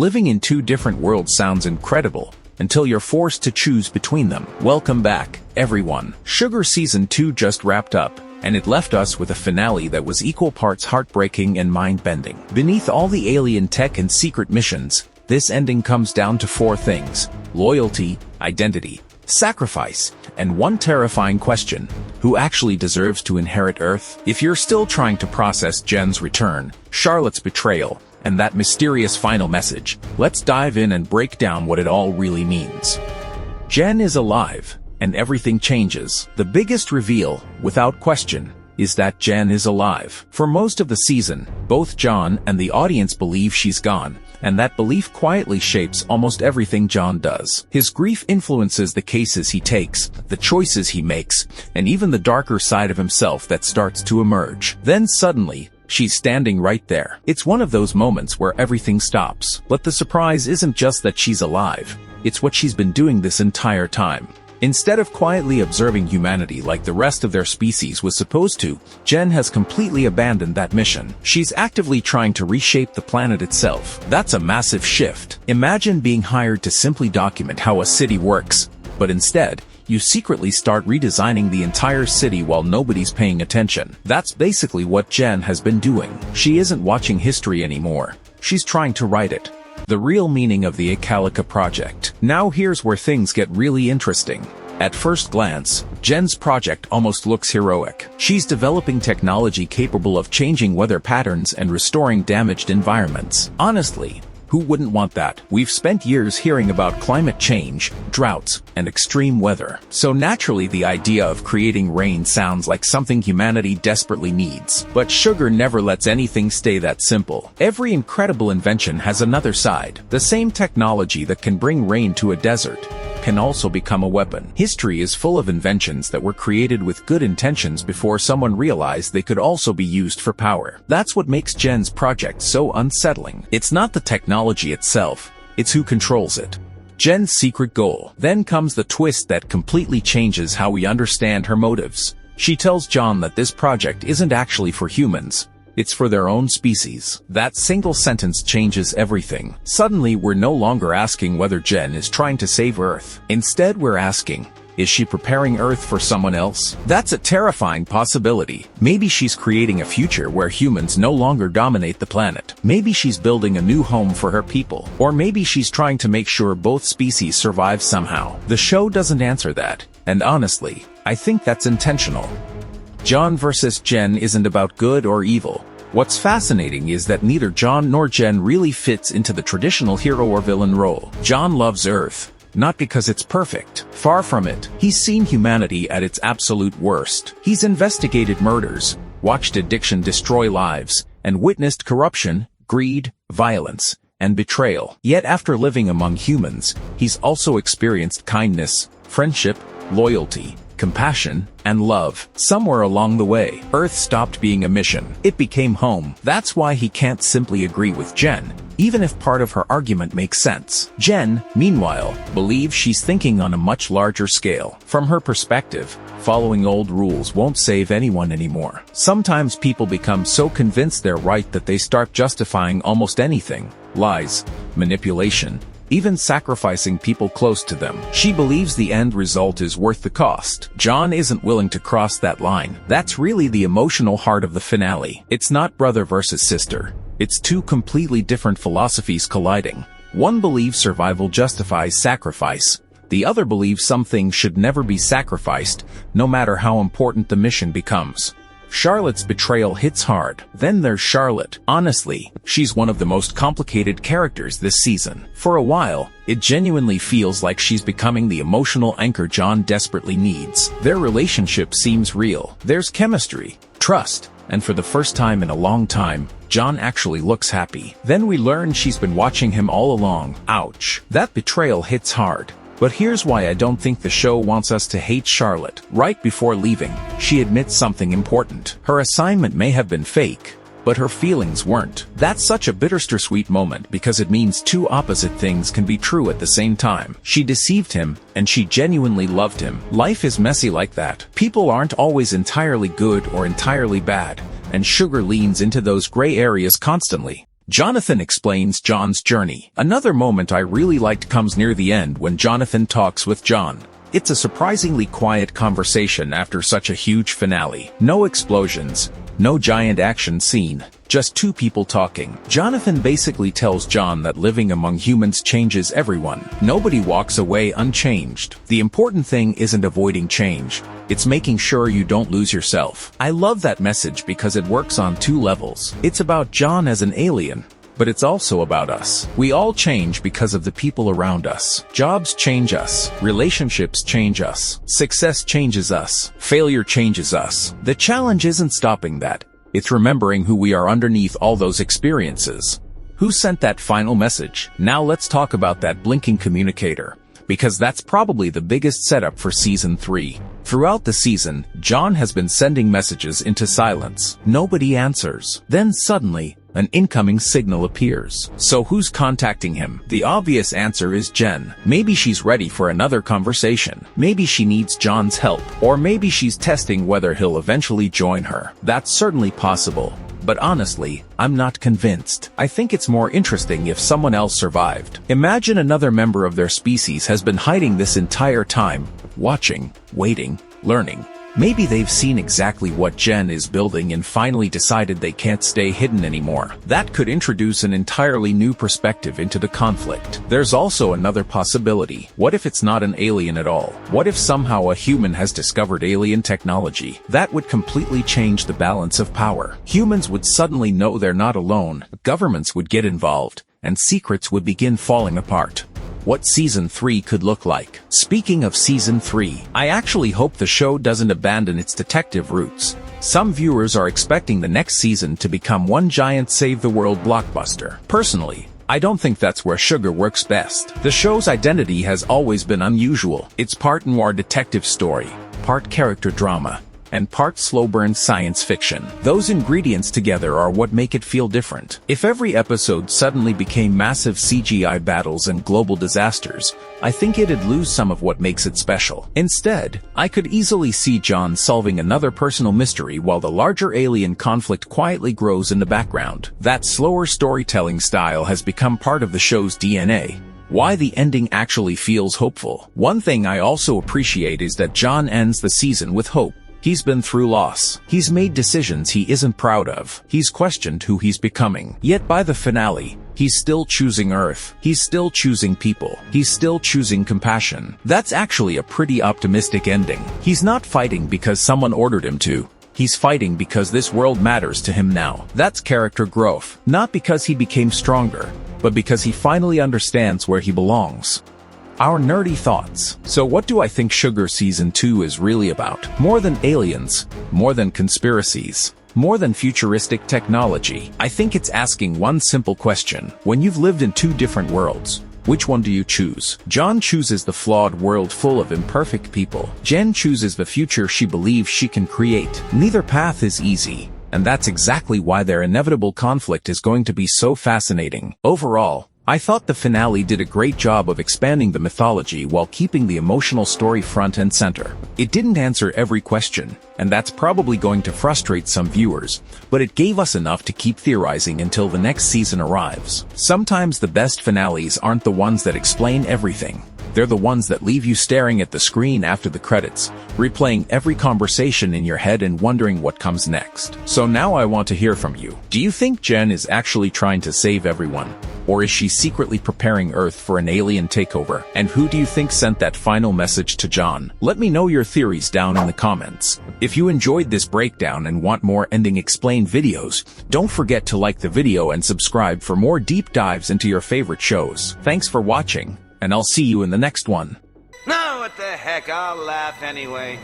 Living in two different worlds sounds incredible, until you're forced to choose between them. Welcome back, everyone. Sugar Season 2 just wrapped up, and it left us with a finale that was equal parts heartbreaking and mind-bending. Beneath all the alien tech and secret missions, this ending comes down to four things: loyalty, identity, sacrifice, and one terrifying question: who actually deserves to inherit Earth? If you're still trying to process Djen's return, Charlotte's betrayal, and that mysterious final message, let's dive in and break down what it all really means. Djen is alive, and everything changes. The biggest reveal, without question, is that Djen is alive. For most of the season, both John and the audience believe she's gone, and that belief quietly shapes almost everything John does. His grief influences the cases he takes, the choices he makes, and even the darker side of himself that starts to emerge. Then suddenly, she's standing right there. It's one of those moments where everything stops. But the surprise isn't just that she's alive, it's what she's been doing this entire time. Instead of quietly observing humanity like the rest of their species was supposed to, Djen has completely abandoned that mission. She's actively trying to reshape the planet itself. That's a massive shift. Imagine being hired to simply document how a city works, but instead, you secretly start redesigning the entire city while nobody's paying attention. That's basically what Djen has been doing. She isn't watching history anymore. She's trying to write it. The real meaning of the Ealica project. Now here's where things get really interesting. At first glance, Djen's project almost looks heroic. She's developing technology capable of changing weather patterns and restoring damaged environments. Honestly, who wouldn't want that? We've spent years hearing about climate change, droughts, and extreme weather. So naturally the idea of creating rain sounds like something humanity desperately needs. But Sugar never lets anything stay that simple. Every incredible invention has another side. The same technology that can bring rain to a desert can also become a weapon. History is full of inventions that were created with good intentions before someone realized they could also be used for power. That's what makes Djen's project so unsettling. It's not the technology itself, it's who controls it. Djen's secret goal. Then comes the twist that completely changes how we understand her motives. She tells John that this project isn't actually for humans. It's for their own species. That single sentence changes everything. Suddenly, we're no longer asking whether Djen is trying to save Earth. Instead, we're asking, is she preparing Earth for someone else? That's a terrifying possibility. Maybe she's creating a future where humans no longer dominate the planet. Maybe she's building a new home for her people. Or maybe she's trying to make sure both species survive somehow. The show doesn't answer that. And honestly, I think that's intentional. John versus Djen isn't about good or evil. What's fascinating is that neither John nor Djen really fits into the traditional hero or villain role. John loves Earth, not because it's perfect. Far from it. He's seen humanity at its absolute worst. He's investigated murders, watched addiction destroy lives, and witnessed corruption, greed, violence, and betrayal. Yet after living among humans, he's also experienced kindness, friendship, loyalty, compassion, and love. Somewhere along the way, Earth stopped being a mission. It became home. That's why he can't simply agree with Djen, even if part of her argument makes sense. Djen, meanwhile, believes she's thinking on a much larger scale. From her perspective, following old rules won't save anyone anymore. Sometimes people become so convinced they're right that they start justifying almost anything: lies, manipulation, even sacrificing people close to them. She believes the end result is worth the cost. John isn't willing to cross that line. That's really the emotional heart of the finale. It's not brother versus sister. It's two completely different philosophies colliding. One believes survival justifies sacrifice. The other believes some things should never be sacrificed, no matter how important the mission becomes. Charlotte's betrayal hits hard. Then there's Charlotte. Honestly, she's one of the most complicated characters this season. For a while, it genuinely feels like she's becoming the emotional anchor John desperately needs. Their relationship seems real. There's chemistry, trust, and for the first time in a long time, John actually looks happy. Then we learn she's been watching him all along. Ouch. That betrayal hits hard. But here's why I don't think the show wants us to hate Charlotte. Right before leaving, she admits something important. Her assignment may have been fake, but her feelings weren't. That's such a bittersweet moment because it means two opposite things can be true at the same time. She deceived him, and she genuinely loved him. Life is messy like that. People aren't always entirely good or entirely bad, and Sugar leans into those gray areas constantly. Jonathan explains John's journey. Another moment I really liked comes near the end when Jonathan talks with John. It's a surprisingly quiet conversation after such a huge finale. No explosions, no giant action scene, just two people talking. Jonathan basically tells John that living among humans changes everyone. Nobody walks away unchanged. The important thing isn't avoiding change. It's making sure you don't lose yourself. I love that message because it works on two levels. It's about John as an alien, but it's also about us. We all change because of the people around us. Jobs change us. Relationships change us. Success changes us. Failure changes us. The challenge isn't stopping that. It's remembering who we are underneath all those experiences. Who sent that final message? Now let's talk about that blinking communicator, because that's probably the biggest setup for Season 3. Throughout the season, John has been sending messages into silence. Nobody answers. Then suddenly, an incoming signal appears. So who's contacting him? The obvious answer is Djen. Maybe she's ready for another conversation. Maybe she needs John's help. Or maybe she's testing whether he'll eventually join her. That's certainly possible. But honestly, I'm not convinced. I think it's more interesting if someone else survived. Imagine another member of their species has been hiding this entire time, watching, waiting, learning. Maybe they've seen exactly what Djen is building and finally decided they can't stay hidden anymore. That could introduce an entirely new perspective into the conflict. There's also another possibility. What if it's not an alien at all? What if somehow a human has discovered alien technology? That would completely change the balance of power. Humans would suddenly know they're not alone, governments would get involved, and secrets would begin falling apart. What Season 3 could look like. Speaking of Season 3, I actually hope the show doesn't abandon its detective roots. Some viewers are expecting the next season to become one giant save-the-world blockbuster. Personally, I don't think that's where Sugar works best. The show's identity has always been unusual. It's part noir detective story, part character drama, and part slow-burn science fiction. Those ingredients together are what make it feel different. If every episode suddenly became massive CGI battles and global disasters, I think it'd lose some of what makes it special. Instead, I could easily see John solving another personal mystery while the larger alien conflict quietly grows in the background. That slower storytelling style has become part of the show's DNA. Why the ending actually feels hopeful. One thing I also appreciate is that John ends the season with hope. He's been through loss. He's made decisions he isn't proud of. He's questioned who he's becoming. Yet by the finale, he's still choosing Earth. He's still choosing people. He's still choosing compassion. That's actually a pretty optimistic ending. He's not fighting because someone ordered him to. He's fighting because this world matters to him now. That's character growth. Not because he became stronger, but because he finally understands where he belongs. Our nerdy thoughts. So what do I think Sugar Season 2 is really about? More than aliens, more than conspiracies, more than futuristic technology. I think it's asking one simple question. When you've lived in two different worlds, which one do you choose? John chooses the flawed world full of imperfect people. Djen chooses the future she believes she can create. Neither path is easy, and that's exactly why their inevitable conflict is going to be so fascinating. Overall, I thought the finale did a great job of expanding the mythology while keeping the emotional story front and center. It didn't answer every question, and that's probably going to frustrate some viewers, but it gave us enough to keep theorizing until the next season arrives. Sometimes the best finales aren't the ones that explain everything. They're the ones that leave you staring at the screen after the credits, replaying every conversation in your head and wondering what comes next. So now I want to hear from you. Do you think Djen is actually trying to save everyone? Or is she secretly preparing Earth for an alien takeover? And who do you think sent that final message to John? Let me know your theories down in the comments. If you enjoyed this breakdown and want more Ending Explained videos, don't forget to like the video and subscribe for more deep dives into your favorite shows. Thanks for watching, and I'll see you in the next one. No, what the heck, I'll laugh anyway.